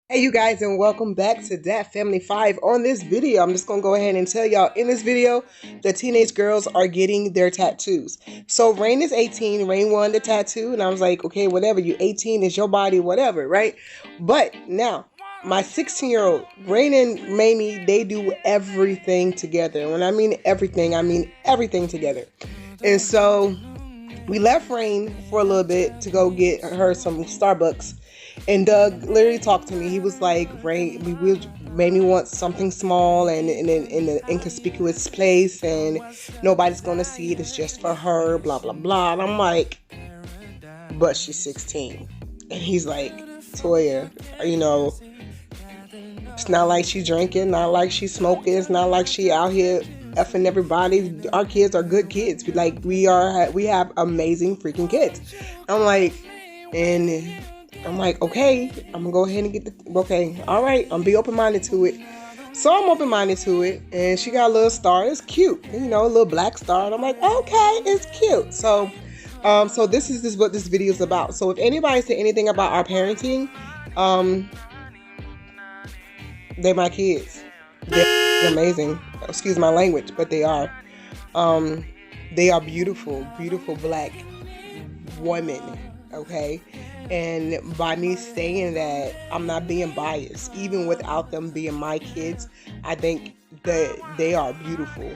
Hey you guys, and welcome back to DAT Family 5. On this video, I'm just going to go ahead and tell y'all, in this video, the teenage girls are getting their tattoos. So Rayne is 18, Rayne wanted the tattoo, and I was like, okay, whatever, you 18, it's your body, whatever, right? But now, my 16-year-old, Rayne and Mamie, they do everything together. And when I mean everything together. And so, we left Rayne for a little bit to go get her some Starbucks. And Doug literally talked to me. He was like, Rayne, Mamie wants something small and in an inconspicuous place, and nobody's going to see it. It's just for her, blah, blah, blah. And I'm like, but she's 16. And he's like, Toya, it's not like she's drinking, not like she's smoking. It's not like she out here effing everybody. Our kids are good kids. We have amazing freaking kids. I'm like, okay, I'm gonna go ahead and get okay, all right, I'm be open-minded to it. So I'm open-minded to it, and she got a little star. It's cute, a little black star. And I'm like, okay, it's cute. So, this is what this video is about. So if anybody said anything about our parenting, they're my kids. They're amazing. Excuse my language, but they are. They are beautiful, beautiful black women. Okay. And by me saying that, I'm not being biased. Even without them being my kids, I think that they are beautiful.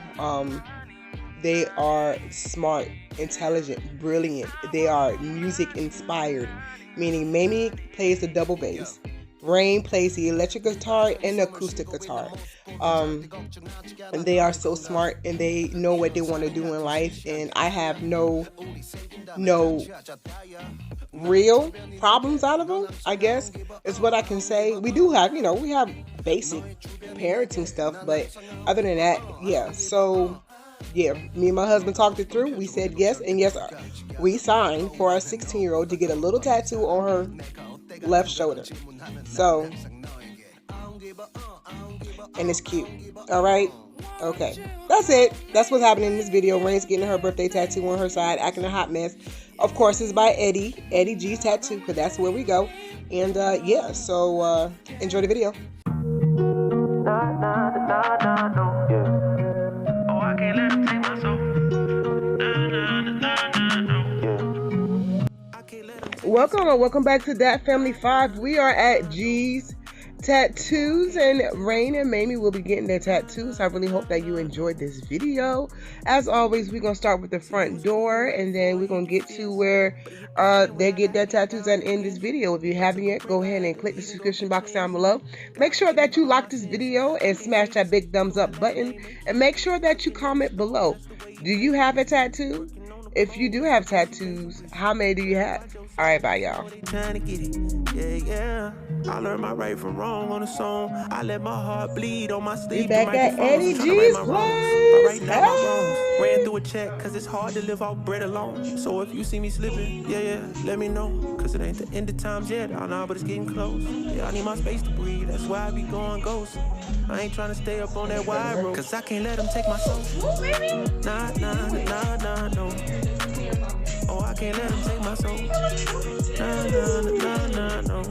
They are smart, intelligent, brilliant. They are music inspired, meaning Mamie plays the double bass. Rayne plays the electric guitar and the acoustic guitar. And they are so smart, and they know what they want to do in life. And I have no real problems out of them, I guess is what I can say. We do have, we have basic parenting stuff, but other than that, yeah. So yeah, me and my husband talked it through. We said yes, and yes, we signed for our 16-year-old to get a little tattoo on her left shoulder. So, and it's cute. All right. Okay. That's it. That's what's happening in this video. Rayne's getting her birthday tattoo on her side, acting a hot mess. Of course, it's by Eddie G's Tattoo, because that's where we go. And yeah, so enjoy the video. Welcome back to DAT Family 5. We are at G's Tattoos, and Rayne and Mamie will be getting their tattoos. I really hope that you enjoyed this video. As always, we're going to start with the front door, and then we're going to get to where they get their tattoos and end this video. If you haven't yet, go ahead and click the subscription box down below. Make sure that you like this video and smash that big thumbs up button, and make sure that you comment below. Do you have a tattoo? If you do have tattoos, how many do you have? All right, bye, y'all. Trying to get it. Yeah. I learned my right from wrong on a song. I let my heart bleed on my sleeve. Back at Eddie G's place. Ran through a check, cause it's hard to live off bread alone. So if you see me slipping, yeah, let me know. Cause it ain't the end of times yet. I know, but it's getting close. Yeah, I need my space to breathe. That's why I be going ghost. I ain't trying to stay up on that wide road, cause I can't let them take my soul. Nah, no. Oh, I can't let them take my soul. Nah, no.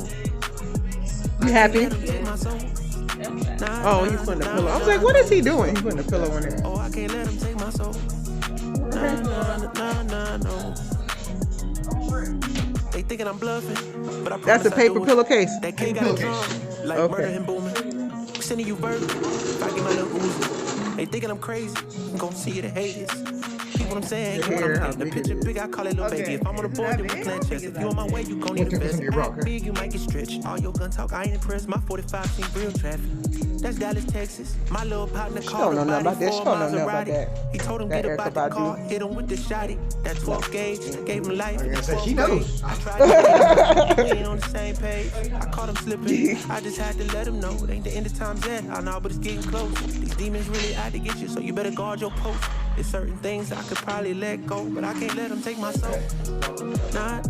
You happy? Oh, he's putting a pillow. I was like, what is he doing? He's putting a pillow on there. Oh, I can't let him take my soul. No. They thinking I'm bluffing, but I that's a paper pillowcase. That kid got a drum, like murder and booming. Sending you bird, if I get my little Uzi. They thinking I'm crazy. I'm gonna see you the haters. What I'm saying, the picture big, I call it little baby. If I'm on the board, then we playing chess. If you on my way, you gon' need a vest. Big, you might get stretched. All your gun talk, I ain't impressed. My 45 seen real traffic. That's Dallas, Texas. My little partner called him about that. She don't know about that. He told him get about the car, hit him with the shotty. That 12 gauge gave him life. She knows. I tried to we ain't on the same page. I caught him slipping. I just had to let him know it ain't the end of times yet. I know, but it's getting close. These demons really out to get you, so you better guard your post. There's certain things I could probably let go, but I can't let them take my soul. Nah,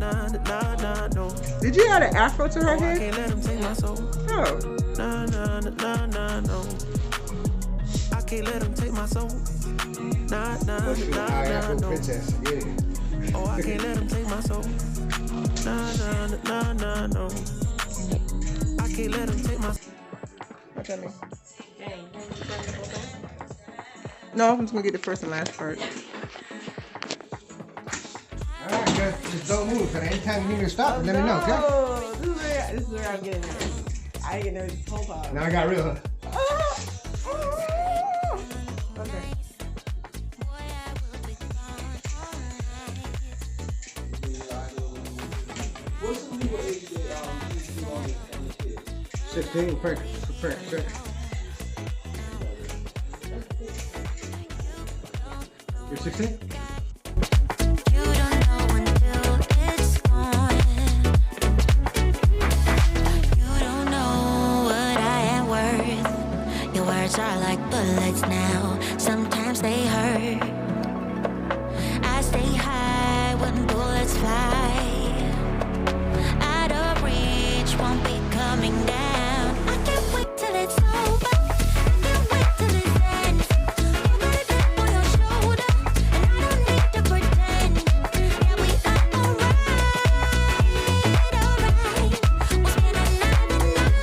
no. Did you add an afro to her head? I can't let them take my soul. Oh. Nah, no. I can't let them take my soul. Nah, no. Oh, I can't let them take my soul. Nah, no. can't let them take my. What that mean? No, I'm just gonna get the first and last part. Alright, just don't move, because anytime you need to stop, let me know, okay? This is where I'm getting it. I ain't getting nervous the whole time. Now I got real. Okay. 16, perfect. You're 16? You don't know until it's gone. You don't know what I am worth. Your words are like bullets now. Sometimes they hurt. I stay high when bullets fly. Out of reach, won't be coming down. I can't wait till it's over. I can't wait till it ends. You got a chip on your shoulder, and I don't need to pretend. Yeah, we are alright. We'll spend another night.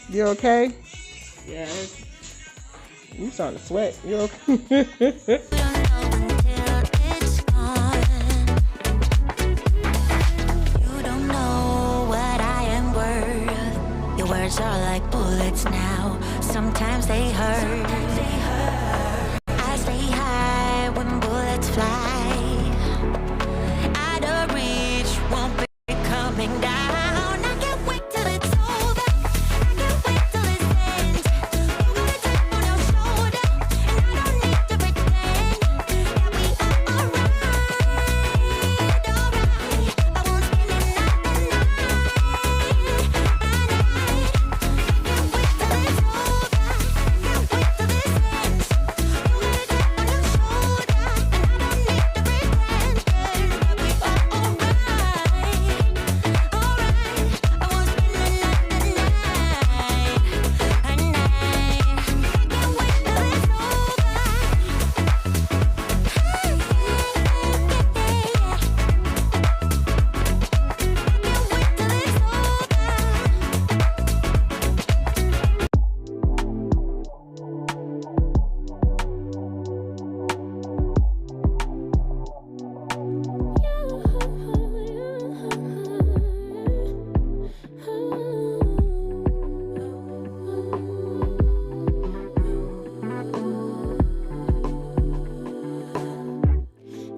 You okay? Yes. You starting to sweat. You okay? Words are like bullets now. Sometimes they hurt. I stay high when bullets fly. Out of reach, won't be coming down. I can't wait till it's over. I can't wait till it ends. You got a chip on your shoulder, and I don't need to pretend. Yeah, we are alright. I won't spend another night.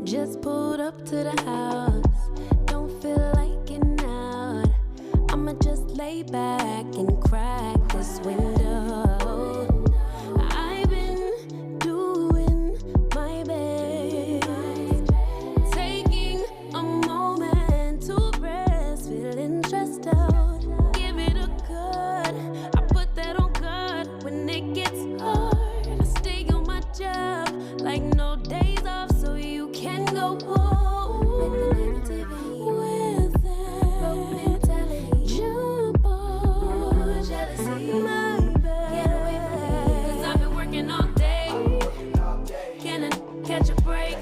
Just pulled up to the house, don't feel like getting out. I'ma just lay back and crack this window. I've been doing my best, taking a moment to rest, feeling stressed out. Give it a cut, I put that on God when it gets hard. I stay on my job like no days off, so you can go home with that broke mentality. Jump on jealousy, my bad. Get away from me, 'cause I've been working all day. Can I catch a break?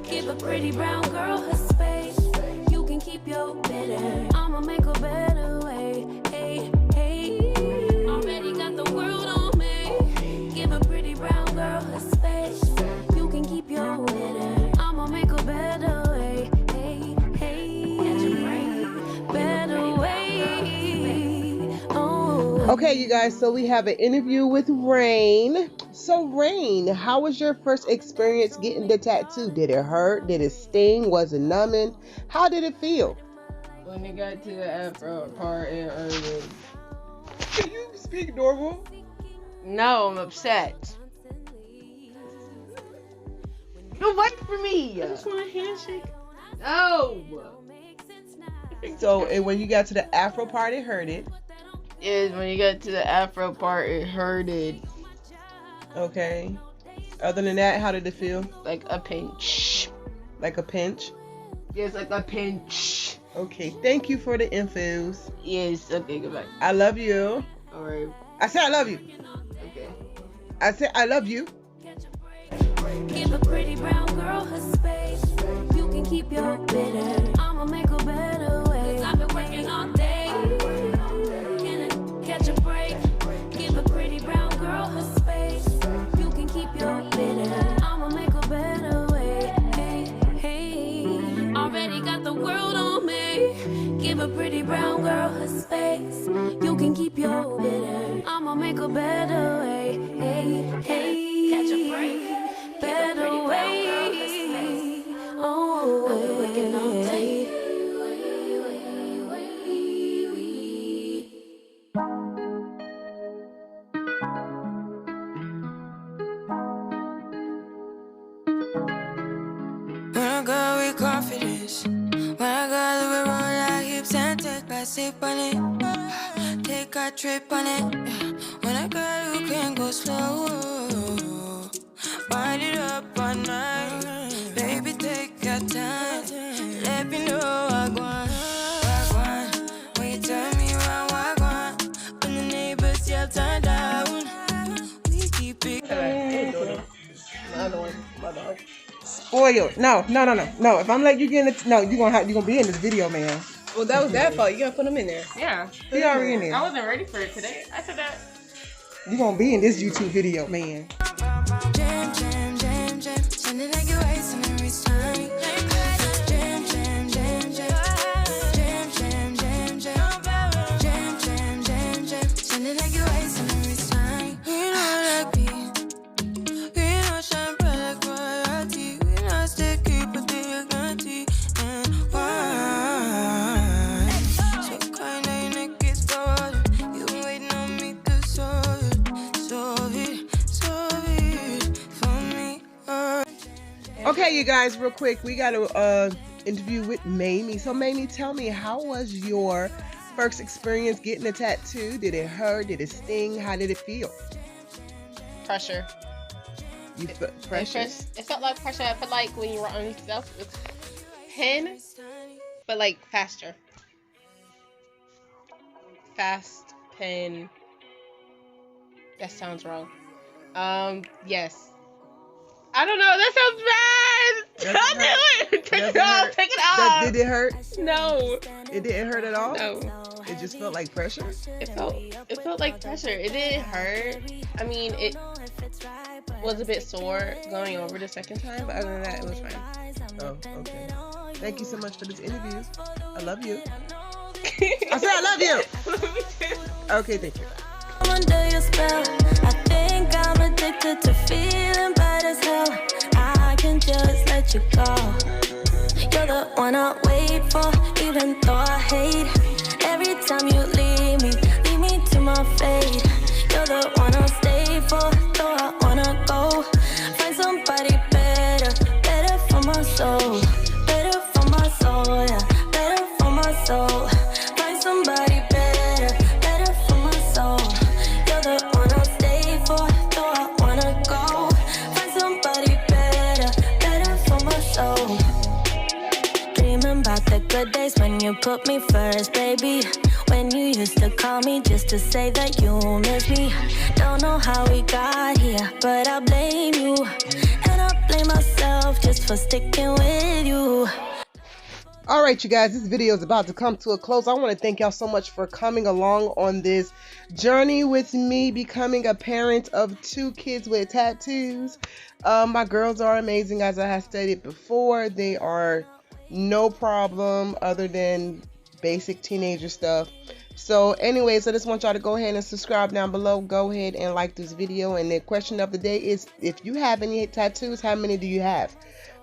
Give a pretty brown girl her space. You can keep your bitter, I'ma make a better way. Hey, hey, already got the world on me. Give a pretty brown girl her space. You can keep your bitter, I'ma make a better way. Hey, hey, catch a break, better way. Oh. Okay, you guys, so we have an interview with Rayne. So Rayne, how was your first experience getting the tattoo? Did it hurt? Did it sting? Was it numbing? How did it feel? When it got to the afro part, it hurted. Can you speak normal? No, I'm upset. Don't wait for me. I just want a handshake. No. So, and when you got to the afro part, it hurted. Is when you got to the afro part, it hurted. Okay. Other than that, how did it feel? Like a pinch. Like a pinch? Yes, like a pinch. Okay, thank you for the infos. Yes, okay, goodbye. I love you. Alright. I said I love you. Okay. I said I love you. Give a pretty brown girl her space. You can keep your bitter. I'ma make a better way. 'Cause I've been working all day. Can I catch a break? Give a pretty brown girl her space. You can keep your bitter. I'ma make a better way. Hey, hey. Already got the world on me. Give a pretty brown girl her space. You can keep your bitter. I'ma make a better way. Hey, hey. Catch a break. Better way. Oh, I've been working all day. When I go with confidence, when I go the road like hips and take a sip on it, take a trip on it. When I go, you can go slow. Wind it up all night, baby, take your time. Let me know I want. When you turn me around, I want. When the neighbors yell turn down, we keep it. Another one. My dog. Spoiled. No. If I'm letting you get in it, no, you're gonna be in this video, man. Well, that was that fault. You gotta put him in there. Yeah. He already in I there. wasn't ready for it today. I said that. You're gonna be in this YouTube video, man. Jam, jam, jam, jam. Sending like your ice and every time. Jam, jam, jam, jam. Jam, jam, jam, jam. Jam, jam, jam, jam. Sending like your ice and every time. We know like me. We know shine bright like royalty. We know stay keep a dignity and wine. So kind of your neck is cold. You been waiting on me to solve it. Solve it for me. Okay, you guys, real quick, we got a interview with Mamie. So, Mamie, tell me, how was your first experience getting a tattoo? Did it hurt? Did it sting? How did it feel? Pressure. You felt pressure? It felt like pressure. I felt like when you were on yourself with pen, but like faster. Fast pen. That sounds wrong. Yes. I don't know. That sounds bad. Don't do it. Take it off. Take it off. Did it hurt? No. It didn't hurt at all? No. It just felt like pressure? It felt like pressure. It didn't hurt. I mean, it was a bit sore going over the second time, but other than that, it was fine. Oh, okay. Thank you so much for this interview. I love you. I said I love you. Okay, thank you. I'm under your spell. I think I'm addicted to feeling bad as hell. I can just let you go. You're the one I wait for, even though I hate. Every time you leave me to my fate. You're the one I'll stay for, though I wanna go. Find somebody better for my soul. Better for my soul, yeah. Better for my soul. Find somebody better for my soul. You're the one I'll stay for, though I wanna go. Find somebody better for my soul. Dreaming about the good days when you put me first, baby. When you used to call me just to say that you miss me. Don't know how we got here, but I blame you. And I blame myself just for sticking with you. All right, you guys, this video is about to come to a close. I want to thank y'all so much for coming along on this journey with me, becoming a parent of 2 kids with tattoos. My girls are amazing, as I have stated before. They are no problem other than basic teenager stuff. So anyways, I just want y'all to go ahead and subscribe down below. Go ahead and like this video. And the question of the day is, if you have any tattoos, how many do you have?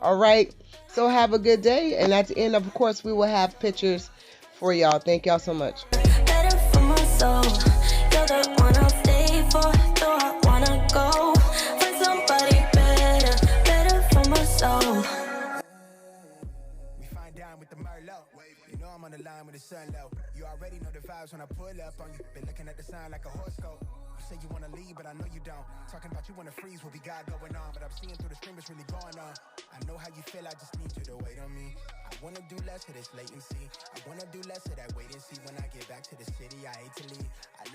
All right. So have a good day. And at the end, of course, we will have pictures for y'all. Thank y'all so much. Better for my soul. You're the one I'll stay for. Though I wanna go find somebody better. Better for my soul. We find down with the Merlot. You know I'm on the line with the sun low. You already know the vibes when I pull up on you. Been looking at the sign like a horoscope. You say you wanna leave, but I know you don't. Talking about you wanna freeze, what we got going on. But I'm seeing through the screen what's really going on. I know how you feel, I just need you to wait on me. I wanna do less of this latency. I wanna do less of that wait and see. When I get back to the city, I hate to leave. I know